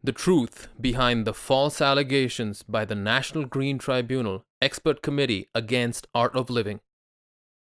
The truth behind the false allegations by the National Green Tribunal Expert Committee Against Art of Living.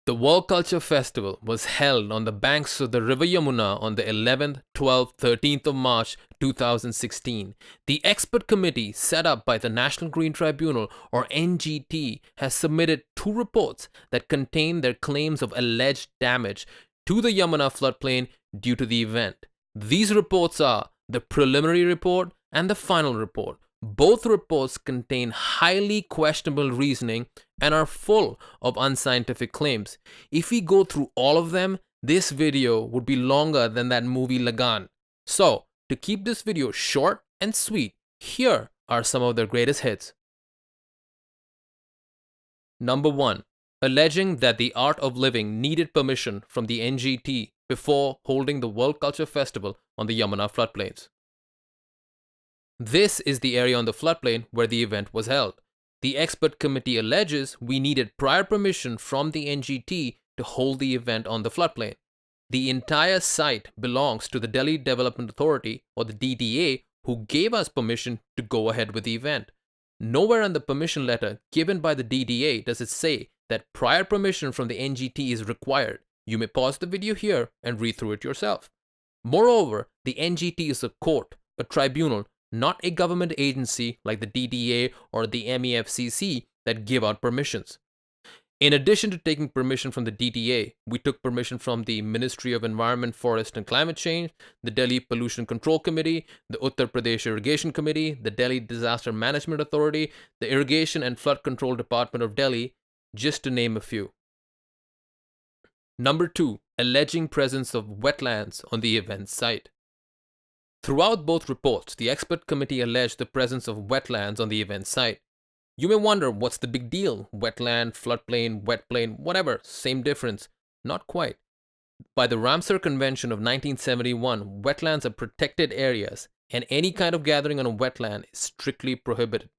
The World Culture Festival was held on the banks of the River Yamuna on the 11th, 12th, 13th of March 2016. The expert committee set up by the National Green Tribunal, or NGT, has submitted two reports that contain their claims of alleged damage to the Yamuna floodplain due to the event. These reports are the preliminary report and the final report. Both reports contain highly questionable reasoning and are full of unscientific claims. If we go through all of them, this video would be longer than that movie Lagan. So, to keep this video short and sweet, here are some of their greatest hits. Number 1. Alleging that the Art of Living needed permission from the NGT before holding the World Culture Festival on the Yamuna floodplains. This is the area on the floodplain where the event was held. The expert committee alleges we needed prior permission from the NGT to hold the event on the floodplain. The entire site belongs to the Delhi Development Authority, or the DDA, who gave us permission to go ahead with the event. Nowhere in the permission letter given by the DDA does it say that prior permission from the NGT is required. You may pause the video here and read through it yourself. Moreover, the NGT is a court, a tribunal, not a government agency like the DDA or the MEFCC that give out permissions. In addition to taking permission from the DDA, we took permission from the Ministry of Environment, Forest and Climate Change, the Delhi Pollution Control Committee, the Uttar Pradesh Irrigation Committee, the Delhi Disaster Management Authority, the Irrigation and Flood Control Department of Delhi, just to name a few. Number 2. Alleging presence of wetlands on the event site. Throughout both reports, the expert committee alleged the presence of wetlands on the event site. You may wonder, what's the big deal? Wetland, floodplain, wetplain, whatever, same difference. Not quite. By the Ramsar Convention of 1971, wetlands are protected areas, and any kind of gathering on a wetland is strictly prohibited.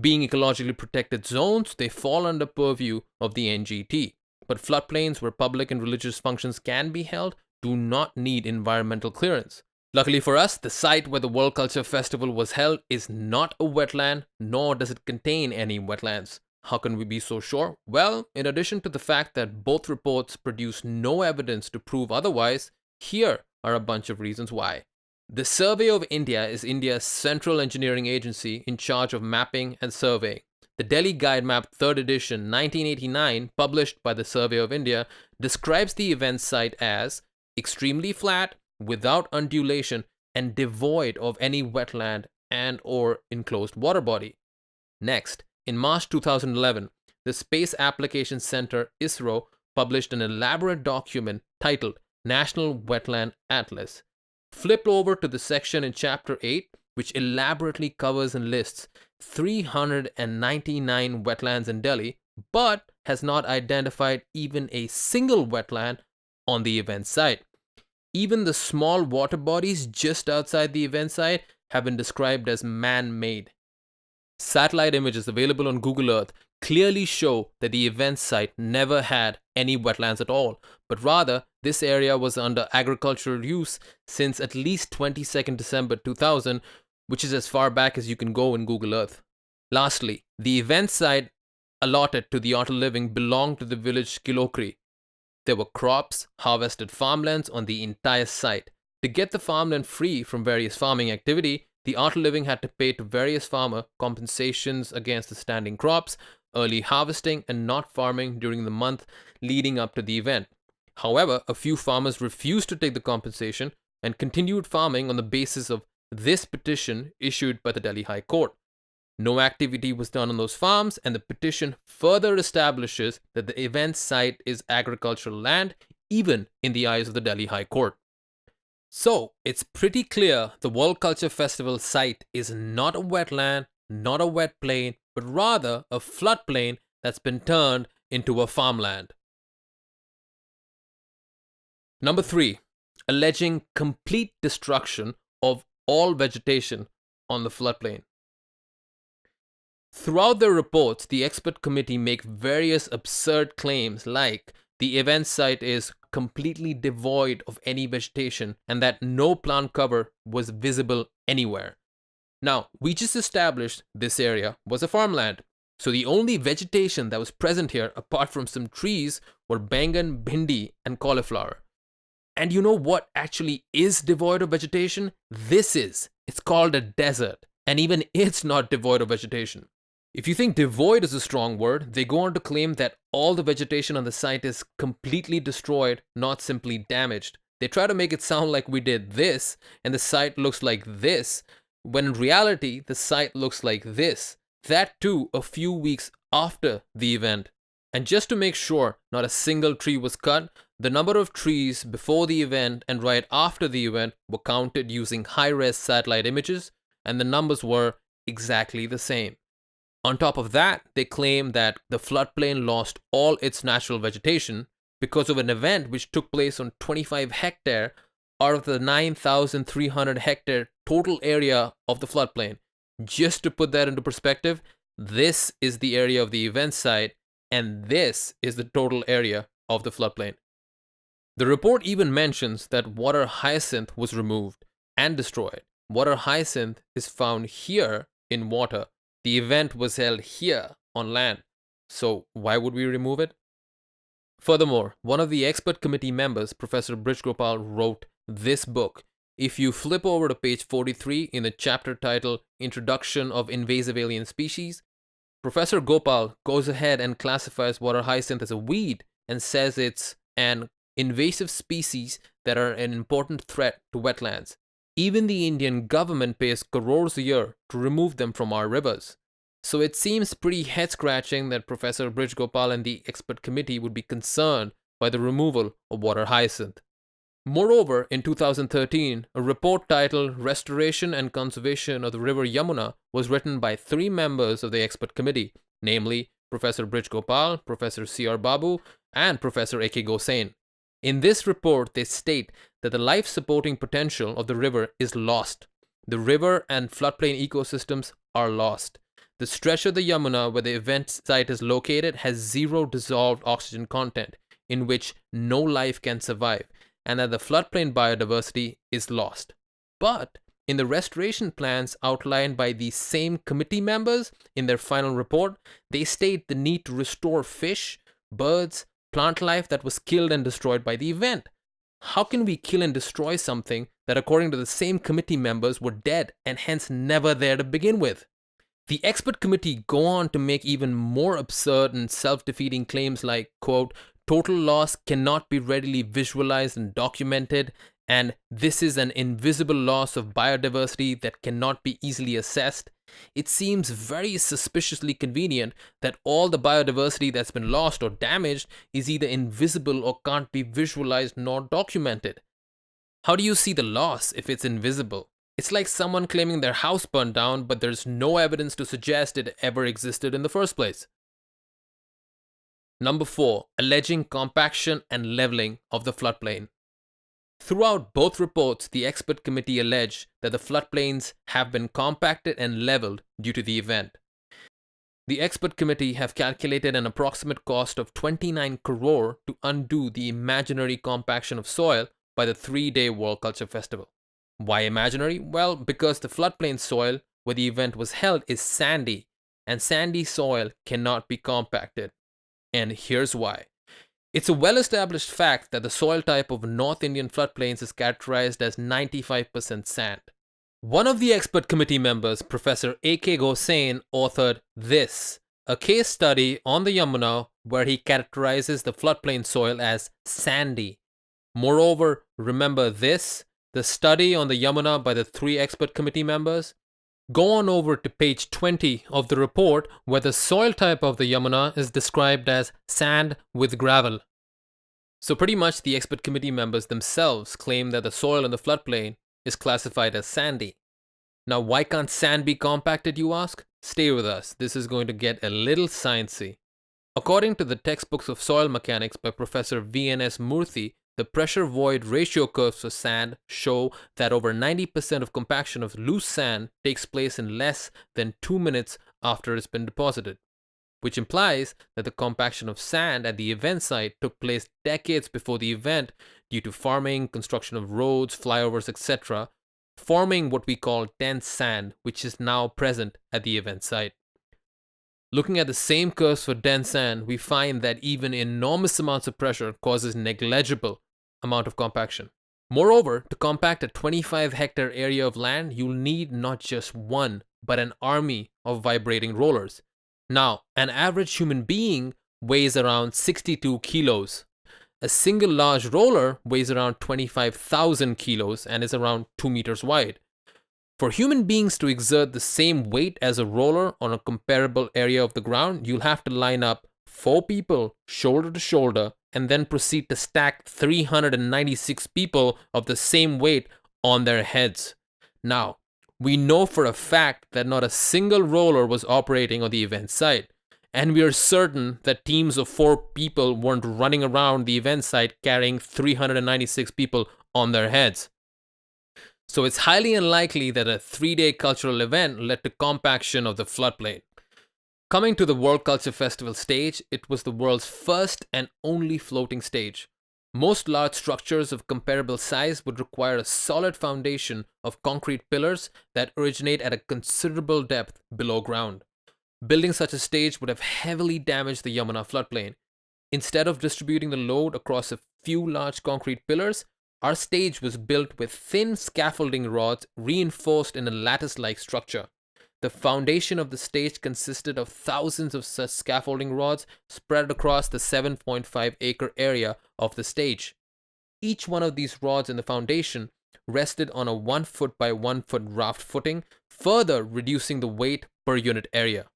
Being ecologically protected zones, they fall under purview of the NGT. But floodplains where public and religious functions can be held do not need environmental clearance. Luckily for us, the site where the World Culture Festival was held is not a wetland, nor does it contain any wetlands. How can we be so sure? Well, in addition to the fact that both reports produce no evidence to prove otherwise, here are a bunch of reasons why. The Survey of India is India's central engineering agency in charge of mapping and surveying. The Delhi Guide Map 3rd edition 1989, published by the Survey of India, describes the event site as extremely flat, without undulation, and devoid of any wetland and or enclosed water body. Next, in March 2011, the Space Applications Center ISRO published an elaborate document titled National Wetland Atlas. Flip over to the section in Chapter 8, which elaborately covers and lists 399 wetlands in Delhi, but has not identified even a single wetland on the event site. Even the small water bodies just outside the event site have been described as man-made. Satellite images available on Google Earth clearly show that the event site never had any wetlands at all, but rather this area was under agricultural use since at least 22nd December 2000, which is as far back as you can go in Google Earth. Lastly, the event site allotted to the Art of Living belonged to the village Kilokri. There were crops, harvested farmlands on the entire site. To get the farmland free from various farming activity, the Art of Living had to pay to various farmers compensations against the standing crops, early harvesting, and not farming during the month leading up to the event. However, a few farmers refused to take the compensation and continued farming on the basis of this petition issued by the Delhi High Court. No activity was done on those farms, and the petition further establishes that the event site is agricultural land, even in the eyes of the Delhi High Court. So, it's pretty clear the World Culture Festival site is not a wetland, not a wet plain, but rather a floodplain that's been turned into a farmland. Number 3. Alleging complete destruction of all vegetation on the floodplain. Throughout their reports, the expert committee make various absurd claims like the event site is completely devoid of any vegetation and that no plant cover was visible anywhere. Now, we just established this area was a farmland. So the only vegetation that was present here, apart from some trees, were bangan, bhindi, and cauliflower. And you know what actually is devoid of vegetation? This is. It's called a desert. And even it's not devoid of vegetation. If you think devoid is a strong word, they go on to claim that all the vegetation on the site is completely destroyed, not simply damaged. They try to make it sound like we did this, and the site looks like this, when in reality, the site looks like this. That too, a few weeks after the event. And just to make sure not a single tree was cut, the number of trees before the event and right after the event were counted using high-res satellite images, and the numbers were exactly the same. On top of that, they claim that the floodplain lost all its natural vegetation because of an event which took place on 25 hectare out of the 9,300 hectare total area of the floodplain. Just to put that into perspective, this is the area of the event site, and this is the total area of the floodplain. The report even mentions that water hyacinth was removed and destroyed. Water hyacinth is found here in water. The event was held here on land. So why would we remove it? Furthermore, one of the expert committee members, Professor Brijgopal, wrote this book. If you flip over to page 43 in the chapter titled Introduction of Invasive Alien Species, Professor Gopal goes ahead and classifies water hyacinth as a weed and says it's an invasive species that are an important threat to wetlands. Even the Indian government pays crores a year to remove them from our rivers. So it seems pretty head-scratching that Professor Brijgopal and the expert committee would be concerned by the removal of water hyacinth. Moreover, in 2013, a report titled Restoration and Conservation of the River Yamuna was written by 3 members of the expert committee, namely Professor Brijgopal, Professor C.R. Babu, and Professor A.K. Gosain. In this report, they state that the life-supporting potential of the river is lost. The river and floodplain ecosystems are lost. The stretch of the Yamuna where the event site is located has zero dissolved oxygen content, in which no life can survive, and that the floodplain biodiversity is lost. But in the restoration plans outlined by these same committee members in their final report, they state the need to restore fish, birds, plant life that was killed and destroyed by the event. How can we kill and destroy something that, according to the same committee members, were dead and hence never there to begin with? The expert committee go on to make even more absurd and self-defeating claims like, quote, total loss cannot be readily visualized and documented, and this is an invisible loss of biodiversity that cannot be easily assessed. It seems very suspiciously convenient that all the biodiversity that's been lost or damaged is either invisible or can't be visualized nor documented. How do you see the loss if it's invisible? It's like someone claiming their house burned down, but there's no evidence to suggest it ever existed in the first place. Number 4. Alleging compaction and leveling of the floodplain. Throughout both reports, the expert committee alleged that the floodplains have been compacted and leveled due to the event. The expert committee have calculated an approximate cost of 29 crore to undo the imaginary compaction of soil by the 3-day World Culture Festival. Why imaginary? Well, because the floodplain soil where the event was held is sandy, and sandy soil cannot be compacted. And here's why. It's a well-established fact that the soil type of North Indian floodplains is characterized as 95% sand. One of the expert committee members, Professor A.K. Gosain, authored this, a case study on the Yamuna where he characterizes the floodplain soil as sandy. Moreover, remember this, the study on the Yamuna by the 3 expert committee members? Go on over to page 20 of the report where the soil type of the Yamuna is described as sand with gravel. So pretty much the expert committee members themselves claim that the soil in the floodplain is classified as sandy. Now why can't sand be compacted, you ask? Stay with us, this is going to get a little sciencey. According to the textbooks of soil mechanics by Professor V.N.S. Murthy, the pressure-void ratio curves for sand show that over 90% of compaction of loose sand takes place in less than 2 minutes after it's been deposited, which implies that the compaction of sand at the event site took place decades before the event due to farming, construction of roads, flyovers, etc., forming what we call dense sand, which is now present at the event site. Looking at the same curves for dense sand, we find that even enormous amounts of pressure causes negligible amount of compaction. Moreover, to compact a 25-hectare area of land, you'll need not just one, but an army of vibrating rollers. Now, an average human being weighs around 62 kilos. A single large roller weighs around 25,000 kilos and is around 2 meters wide. For human beings to exert the same weight as a roller on a comparable area of the ground, you'll have to line up 4 people shoulder to shoulder and then proceed to stack 396 people of the same weight on their heads. Now, we know for a fact that not a single roller was operating on the event site, and we are certain that teams of 4 people weren't running around the event site carrying 396 people on their heads. So it's highly unlikely that a 3-day cultural event led to compaction of the floodplain. Coming to the World Culture Festival stage, it was the world's first and only floating stage. Most large structures of comparable size would require a solid foundation of concrete pillars that originate at a considerable depth below ground. Building such a stage would have heavily damaged the Yamuna floodplain. Instead of distributing the load across a few large concrete pillars, our stage was built with thin scaffolding rods reinforced in a lattice-like structure. The foundation of the stage consisted of thousands of such scaffolding rods spread across the 7.5-acre area of the stage. Each one of these rods in the foundation rested on a 1 foot by 1 foot raft footing, further reducing the weight per unit area.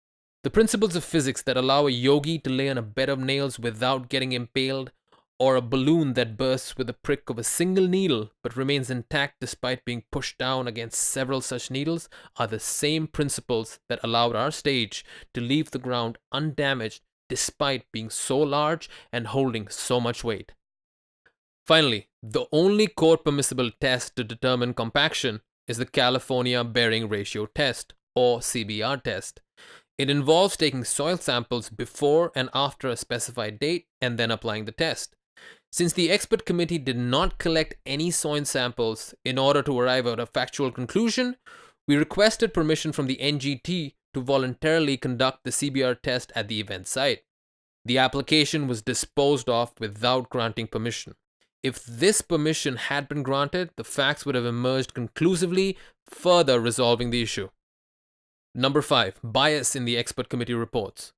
The principles of physics that allow a yogi to lay on a bed of nails without getting impaled, or a balloon that bursts with the prick of a single needle but remains intact despite being pushed down against several such needles, are the same principles that allowed our stage to leave the ground undamaged despite being so large and holding so much weight. Finally, the only court-permissible test to determine compaction is the California Bearing Ratio Test, or CBR test. It involves taking soil samples before and after a specified date and then applying the test. Since the expert committee did not collect any soil samples in order to arrive at a factual conclusion, we requested permission from the NGT to voluntarily conduct the CBR test at the event site. The application was disposed of without granting permission. If this permission had been granted, the facts would have emerged conclusively, further resolving the issue. Number 5. Bias in the expert committee reports.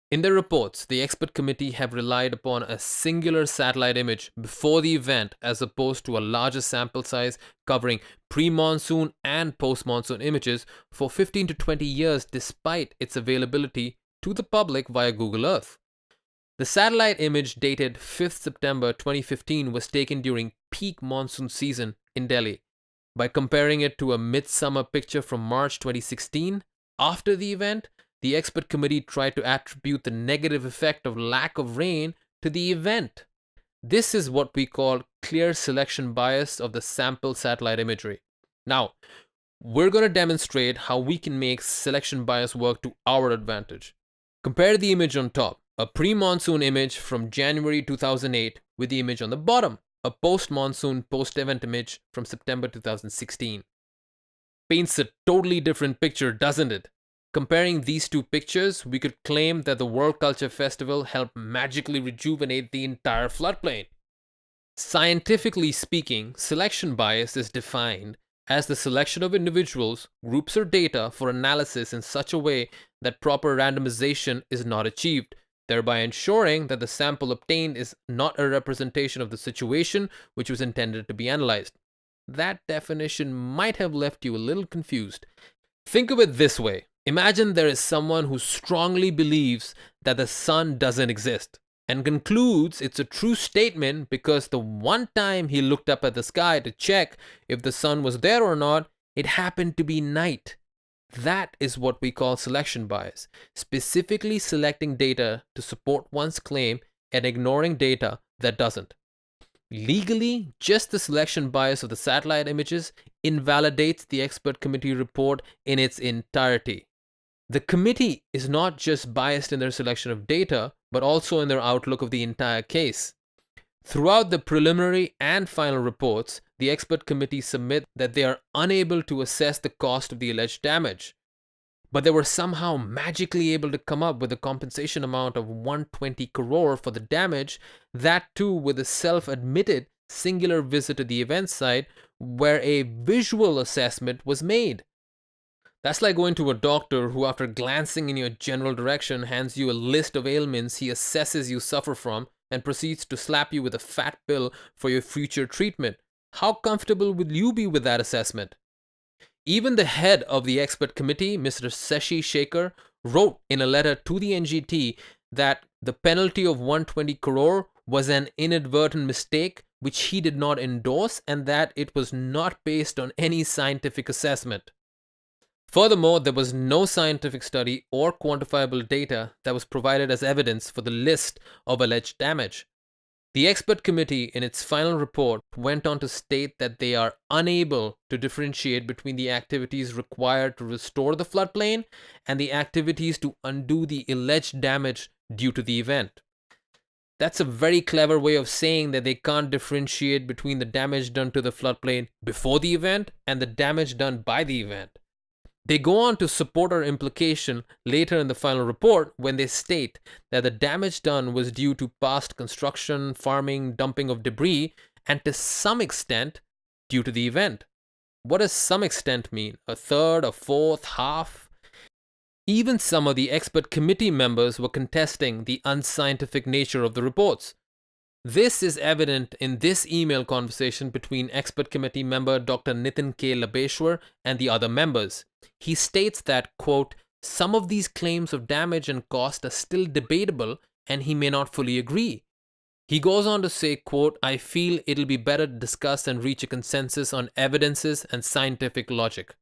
In their reports, the expert committee have relied upon a singular satellite image before the event as opposed to a larger sample size covering pre-monsoon and post-monsoon images for 15 to 20 years despite its availability to the public via Google Earth. The satellite image dated 5th September 2015 was taken during peak monsoon season in Delhi. By comparing it to a midsummer picture from March 2016, after the event, the expert committee tried to attribute the negative effect of lack of rain to the event. This is what we call clear selection bias of the sample satellite imagery. Now, we're going to demonstrate how we can make selection bias work to our advantage. Compare the image on top, a pre-monsoon image from January 2008, with the image on the bottom, a post-monsoon, post-event image from September 2016. Paints a totally different picture, doesn't it? Comparing these two pictures, we could claim that the World Culture Festival helped magically rejuvenate the entire floodplain. Scientifically speaking, selection bias is defined as the selection of individuals, groups, or data for analysis in such a way that proper randomization is not achieved, thereby ensuring that the sample obtained is not a representation of the situation which was intended to be analyzed. That definition might have left you a little confused. Think of it this way. Imagine there is someone who strongly believes that the sun doesn't exist and concludes it's a true statement because the one time he looked up at the sky to check if the sun was there or not, it happened to be night. That is what we call selection bias, specifically selecting data to support one's claim and ignoring data that doesn't. Legally, just the selection bias of the satellite images invalidates the expert committee report in its entirety. The committee is not just biased in their selection of data, but also in their outlook of the entire case. Throughout the preliminary and final reports, the expert committee submit that they are unable to assess the cost of the alleged damage, but they were somehow magically able to come up with a compensation amount of 120 crore for the damage, that too with a self-admitted singular visit to the event site where a visual assessment was made. That's like going to a doctor who, after glancing in your general direction, hands you a list of ailments he assesses you suffer from and proceeds to slap you with a fat bill for your future treatment. How comfortable will you be with that assessment? Even the head of the expert committee, Mr. Shashi Shekhar, wrote in a letter to the NGT that the penalty of 120 crore was an inadvertent mistake which he did not endorse and that it was not based on any scientific assessment. Furthermore, there was no scientific study or quantifiable data that was provided as evidence for the list of alleged damage. The expert committee, in its final report, went on to state that they are unable to differentiate between the activities required to restore the floodplain and the activities to undo the alleged damage due to the event. That's a very clever way of saying that they can't differentiate between the damage done to the floodplain before the event and the damage done by the event. They go on to support our implication later in the final report when they state that the damage done was due to past construction, farming, dumping of debris, and to some extent due to the event. What does some extent mean? A third, a fourth, half? Even some of the expert committee members were contesting the unscientific nature of the reports. This is evident in this email conversation between expert committee member Dr. Nitin K. Labeshwar and the other members. He states that, quote, some of these claims of damage and cost are still debatable and he may not fully agree. He goes on to say, quote, I feel it'll be better to discuss and reach a consensus on evidences and scientific logic.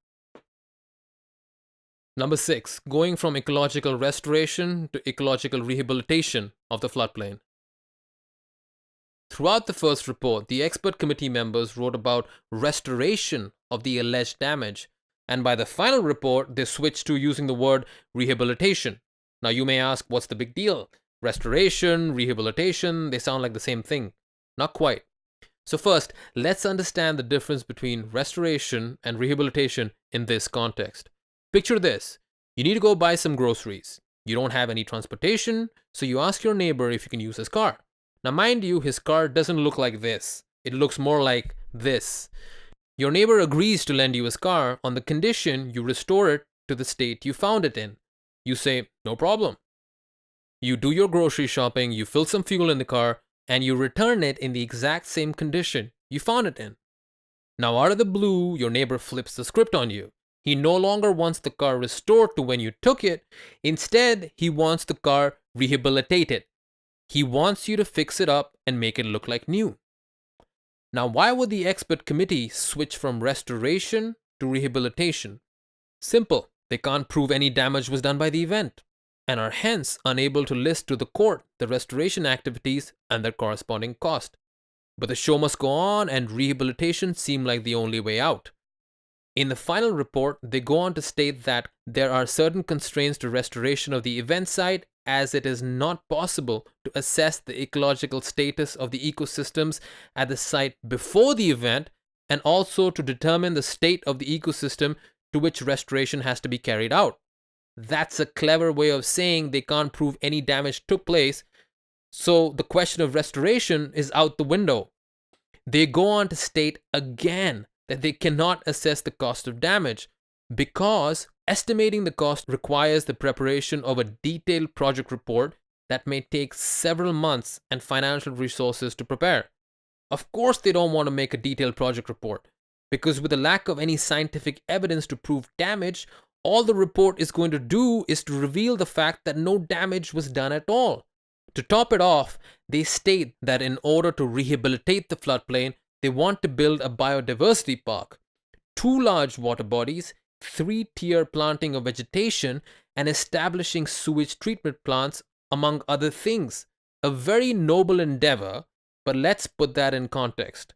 Number 6, going from ecological restoration to ecological rehabilitation of the floodplain. Throughout the first report, the expert committee members wrote about restoration of the alleged damage, and by the final report, they switched to using the word rehabilitation. Now you may ask, what's the big deal? Restoration, rehabilitation, they sound like the same thing. Not quite. So first, let's understand the difference between restoration and rehabilitation in this context. Picture this. You need to go buy some groceries. You don't have any transportation, so you ask your neighbor if you can use his car. Now mind you, his car doesn't look like this. It looks more like this. Your neighbor agrees to lend you his car on the condition you restore it to the state you found it in. You say, no problem. You do your grocery shopping, you fill some fuel in the car, and you return it in the exact same condition you found it in. Now out of the blue, your neighbor flips the script on you. He no longer wants the car restored to when you took it. Instead, he wants the car rehabilitated. He wants you to fix it up and make it look like new. Now, why would the expert committee switch from restoration to rehabilitation? Simple. They can't prove any damage was done by the event and are hence unable to list to the court the restoration activities and their corresponding cost. But the show must go on and rehabilitation seemed like the only way out. In the final report, they go on to state that there are certain constraints to restoration of the event site, as it is not possible to assess the ecological status of the ecosystems at the site before the event, and also to determine the state of the ecosystem to which restoration has to be carried out. That's a clever way of saying they can't prove any damage took place, so the question of restoration is out the window. They go on to state again that they cannot assess the cost of damage because estimating the cost requires the preparation of a detailed project report that may take several months and financial resources to prepare. Of course, they don't want to make a detailed project report because with the lack of any scientific evidence to prove damage, all the report is going to do is to reveal the fact that no damage was done at all. To top it off, they state that in order to rehabilitate the floodplain, they want to build a biodiversity park, 2 large water bodies, 3-tier planting of vegetation, and establishing sewage treatment plants, among other things. A very noble endeavor, but let's put that in context.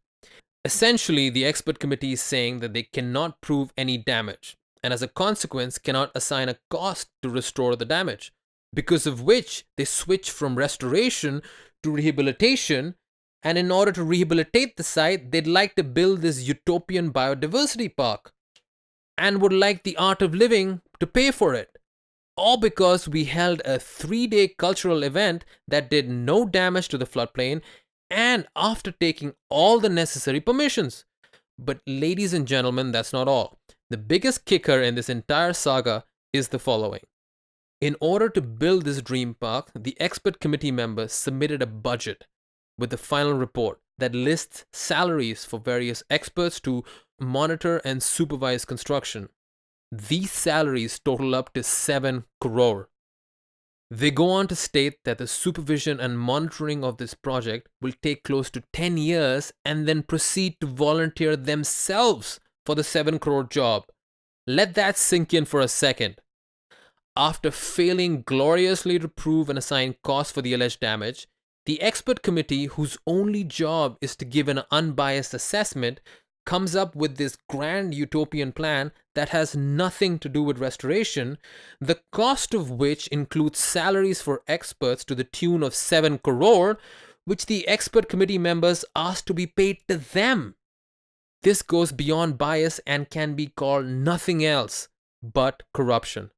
Essentially, the expert committee is saying that they cannot prove any damage, and as a consequence cannot assign a cost to restore the damage, because of which they switch from restoration to rehabilitation And in order to rehabilitate the site, they'd like to build this utopian biodiversity park and would like the Art of Living to pay for it. All because we held a 3-day cultural event that did no damage to the floodplain and after taking all the necessary permissions. But ladies and gentlemen, that's not all. The biggest kicker in this entire saga is the following. In order to build this dream park, the expert committee members submitted a budget with the final report that lists salaries for various experts to monitor and supervise construction. These salaries total up to 7 crore. They go on to state that the supervision and monitoring of this project will take close to 10 years and then proceed to volunteer themselves for the 7 crore job. Let that sink in for a second. After failing gloriously to prove and assign costs for the alleged damage, the expert committee, whose only job is to give an unbiased assessment, comes up with this grand utopian plan that has nothing to do with restoration, the cost of which includes salaries for experts to the tune of 7 crore, which the expert committee members asked to be paid to them. This goes beyond bias and can be called nothing else but corruption.